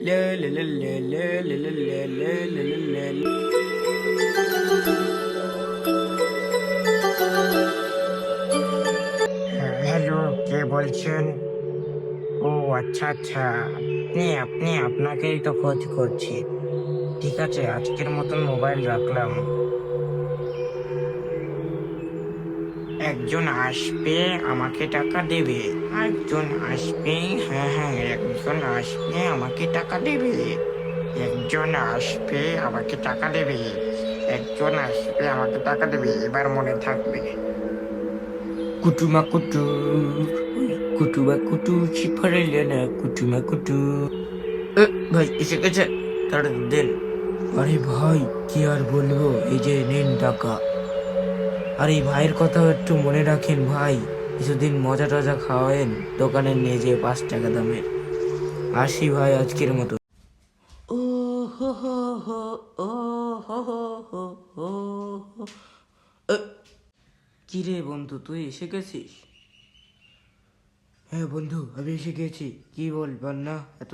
লা লা লা লা লা লা লা লা লা লা লা লা। হ্যালো, কে বলছেন? ও আচ্ছা আচ্ছা, আপনি আপনাকেই তো খোঁজ করছি। ঠিক আছে, আজকের মতন মোবাইল রাখলাম। একজন আসবে, আমাকে টাকা দেবে। একজন আসবে, হ্যাঁ হ্যাঁ, একজন আসবে আমাকে টাকা দেবে। একজন আসবে আমাকে টাকা দেবে। একজন আসবে আমাকে টাকা দেবে, এবার মনে থাকবে। কুটুমা কুটু, কুটুমা কুটু চিফারেলে না, কুটুমা কুটু। ভাই এসে গেছে, তাড়াতাড়ি দেন। আরে ভাই, কি আর বলবো, এই যে নিন টাকা। আর এই ভাইয়ের কথাও একটু মনে রাখেন ভাই, কিছুদিন মজা টজা খাওয়ায়েন দোকানে নিয়ে যে 5 টাকা দামের। আসি ভাই আজকের মতো। ও হো হো হো, ও হো হো হো, ও হো। এ, কি রে বন্ধু, তুই এসে গেছিস? হ্যাঁ বন্ধু, আমি এসে গেছি। কি বল না, এত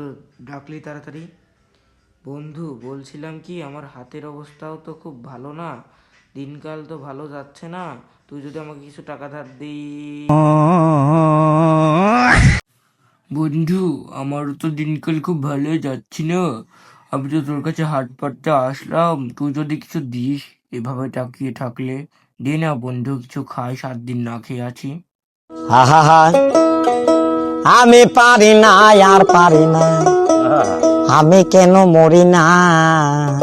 ডাকলি তাড়াতাড়ি? বন্ধু বলছিলাম কি, আমার হাতের অবস্থাও তো খুব ভালো না, দিনকাল তো ভালো যাচ্ছে না। তুই যদি আমাকে কিছু টাকা ধার দিই। বন্ধু, আমারও তো দিনকাল খুব ভালো যাচ্ছে না। আমি তো তোর কাছে হাত পাততে আসলাম, তুই যদি কিছু দিস। এভাবে তাকিয়ে থাকলে দে না বন্ধু, কিছু খাই, 7 দিন না খেয়ে আছি। হা হা হা, আমি পারি না আর পারি না, আমি কেন মরি না।